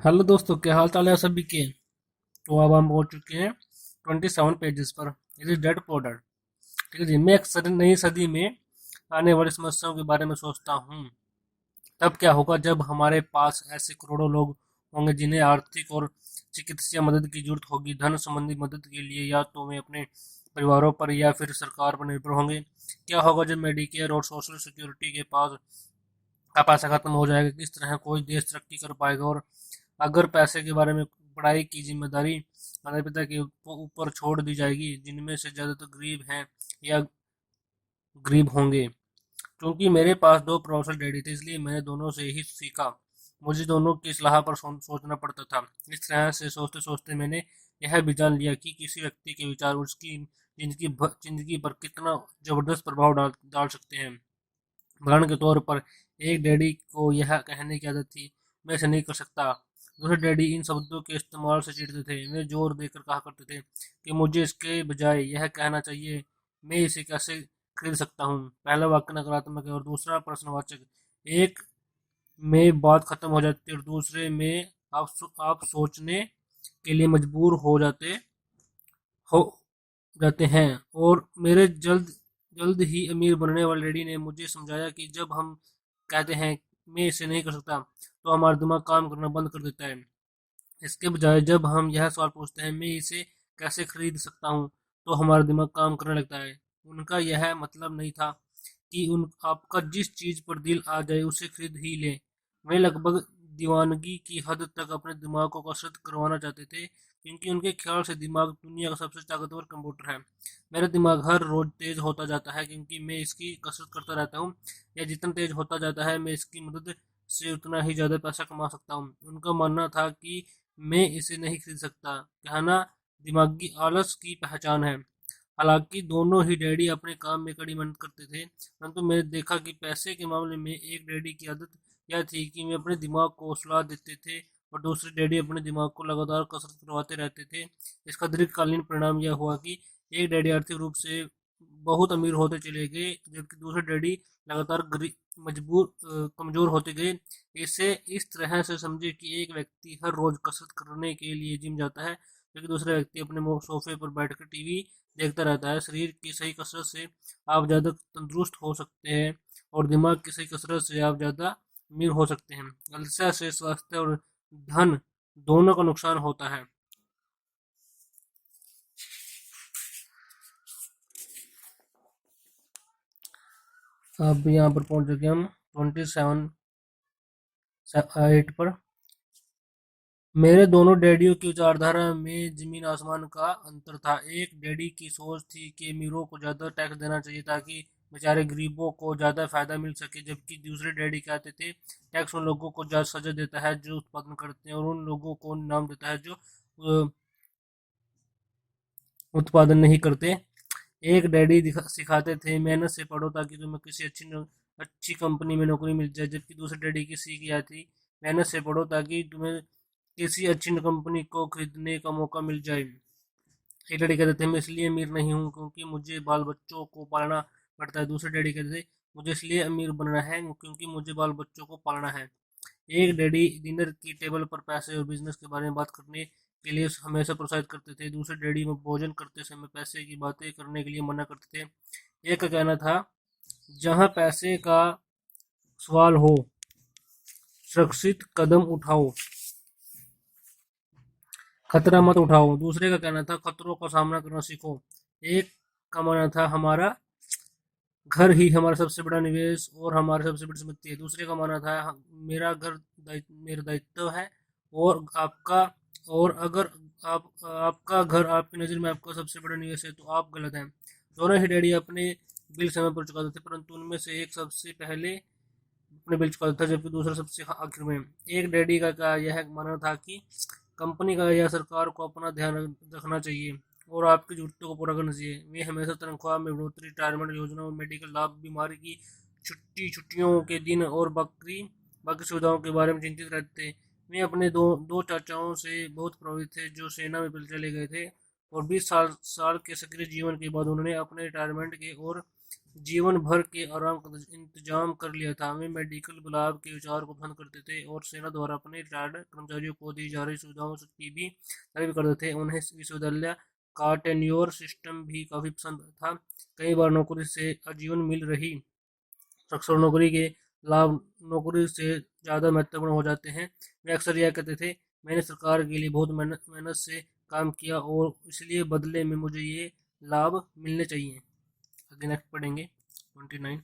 Hello दोस्तों, क्या हाल चाल है सभी के। तो अब हम पहुंच चुके हैं 27 पेजेस पर। It is dead product. ठीक है जी। मैं अक्सर नई सदी में आने वाली समस्याओं के बारे में सोचता हूँ। तब क्या होगा जब हमारे पास ऐसे करोड़ों लोग होंगे जिन्हें आर्थिक और चिकित्सीय मदद की जरूरत होगी। धन संबंधी मदद के लिए या तो वे अपने परिवारों पर या फिर सरकार पर निर्भर होंगे। क्या होगा जब मेडिकेयर और सोशल सिक्योरिटी के पास का पैसा खत्म हो जाएगा। किस तरह कोई देश तरक्की कर पाएगा। और अगर पैसे के बारे में पढ़ाई की जिम्मेदारी माता पिता के ऊपर छोड़ दी जाएगी जिनमें से ज्यादातर गरीब हैं या गरीब होंगे। क्योंकि मेरे पास दो प्रोफेसर डैडी थे इसलिए मैंने दोनों से ही सीखा। मुझे दोनों की सलाह पर सोचना पड़ता था। इस तरह से सोचते सोचते मैंने यह भी जान लिया कि किसी व्यक्ति के विचार उसकी जिंदगी पर कितना जबरदस्त प्रभाव डाल सकते हैं। उदाहरण के तौर पर एक डैडी को यह कहने की आदत थी, मैं ऐसा नहीं कर सकता। दूसरे डैडी इन शब्दों के इस्तेमाल से चिढ़ते थे। वे जोर देकर कहा करते थे कि मुझे इसके बजाय यह कहना चाहिए, मैं इसे कैसे खरीद सकता हूँ। पहला वाक्य नकारात्मक है और दूसरा प्रश्नवाचक। एक में बात खत्म हो जाती है और दूसरे में आप सोचने के लिए मजबूर हो जाते हैं। और मेरे जल्द जल्द ही अमीर बनने वाले डैडी ने मुझे समझाया कि जब हम कहते हैं मैं इसे नहीं कर सकता तो हमारा दिमाग काम करना बंद कर देता है। इसके बजाय जब हम यह सवाल पूछते हैं मैं इसे कैसे खरीद सकता हूँ तो हमारा दिमाग काम करने लगता है। उनका यह मतलब नहीं था कि उन आपका जिस चीज पर दिल आ जाए उसे खरीद ही ले। वे लगभग दीवानगी की हद तक अपने दिमाग को कसरत करवाना चाहते थे क्योंकि उनके ख्याल से दिमाग दुनिया का सबसे ताकतवर कंप्यूटर है। मेरा दिमाग हर रोज तेज होता जाता है क्योंकि मैं इसकी कसरत करता रहता हूँ। यह जितना तेज होता जाता है मैं इसकी मदद से उतना ही ज्यादा पैसा कमा सकता हूँ। उनका मानना था कि मैं इसे नहीं खरीद सकता कहना दिमागी आलस की पहचान है। हालांकि दोनों ही डैडी अपने काम में कड़ी मेहनत करते थे, परंतु मैंने देखा कि पैसे के मामले में एक डैडी की आदत यह थी कि वे अपने दिमाग को सलाह देते थे और दूसरे डैडी अपने दिमाग को लगातार कसरत करवाते रहते थे। इसका दीर्घकालीन परिणाम यह हुआ कि एक डैडी आर्थिक रूप से बहुत अमीर होते चले गए जबकि दूसरे डैडी लगातार कमजोर होते गए। इसे इस तरह से समझे कि एक व्यक्ति हर रोज कसरत करने के लिए जिम जाता है जबकि दूसरा व्यक्ति अपने सोफे पर बैठकर टीवी देखता रहता है। शरीर की सही कसरत से आप ज़्यादा तंदुरुस्त हो सकते हैं और दिमाग की सही कसरत से आप ज़्यादा अमीर हो सकते हैं। अलसा से स्वास्थ्य और धन दोनों का नुकसान होता है। अब यहाँ पर पहुंच चुके हम 27 8 पर। मेरे दोनों डैडियों की विचारधारा में जमीन आसमान का अंतर था। एक डैडी की सोच थी कि अमीरों को ज़्यादा टैक्स देना चाहिए ताकि बेचारे गरीबों को ज़्यादा फायदा मिल सके, जबकि दूसरे डैडी कहते थे टैक्स उन लोगों को ज़्यादा सजा देता है जो उत्पादन करते हैं और उन लोगों को इनाम देता है जो उत्पादन नहीं करते। एक डैडी सिखाते थे मेहनत से पढ़ो ताकि तुम्हें किसी अच्छी कंपनी में नौकरी मिल जाए, जबकि दूसरे डैडी की सीख यह थी मेहनत से पढ़ो ताकि तुम्हें किसी अच्छी कंपनी को खरीदने का मौका मिल जाए। एक डैडी कहते थे मैं इसलिए अमीर नहीं हूँ क्योंकि मुझे बाल बच्चों को पालना पड़ता है। दूसरे डैडी कहते थे मुझे इसलिए अमीर बनना है क्योंकि मुझे बाल बच्चों को पालना है। एक डैडी डिनर की टेबल पर पैसे और बिजनेस के बारे में बात करने के लिए हमेशा प्रोत्साहित करते थे। दूसरे डैडी में भोजन करते समय पैसे की बातें करने के लिए मना करते थे। एक का कहना था जहां पैसे का सवाल हो सुरक्षित कदम उठाओ, खतरा मत उठाओ। दूसरे का कहना था खतरों का सामना करना सीखो। एक का मानना था हमारा घर ही हमारा सबसे बड़ा निवेश और हमारी सबसे बड़ी संपत्ति है। दूसरे का मानना था मेरा घर मेरा दायित्व है और आपका और अगर आपका घर आपकी नज़र में आपका सबसे बड़ा निवेश है तो आप गलत हैं। दोनों ही डैडी अपने बिल समय पर चुकाते थे परंतु उनमें से एक सबसे पहले अपने बिल चुकाता था जबकि दूसरा सबसे आखिर में। एक डैडी का यह मानना था कि कंपनी का या सरकार को अपना ध्यान रखना चाहिए और आपकी जरूरतों को पूरा करना चाहिए। वे हमेशा तनख्वाह में बढ़ोतरी, रिटायरमेंट योजनाओं, मेडिकल लाभ, बीमारी की छुट्टियों के दिन और बाकी सुविधाओं के बारे में चिंतित रहते थे। वे अपने दो दो चाचाओं से बहुत प्रभावित थे जो सेना में चले गए थे और 20 साल साल के सक्रिय जीवन के बाद उन्होंने अपने रिटायरमेंट के और जीवन भर के आराम का इंतजाम कर लिया था। वे मेडिकल लाभ के विचार को पसंद करते थे और सेना द्वारा अपने रिटायर्ड कर्मचारियों को दी जा रही सुविधाओं की भी तारीफ करते थे। उन्हें विश्वविद्यालय का टेन्योर सिस्टम भी काफ़ी पसंद था। कई बार नौकरी से आजीवन मिल रही अक्सर नौकरी के लाभ नौकरी से ज़्यादा महत्वपूर्ण हो जाते हैं। वे अक्सर यह कहते थे, मैंने सरकार के लिए बहुत मेहनत मेहनत से काम किया और इसलिए बदले में मुझे ये लाभ मिलने चाहिए। आगे नेक्स्ट पढ़ेंगे 29।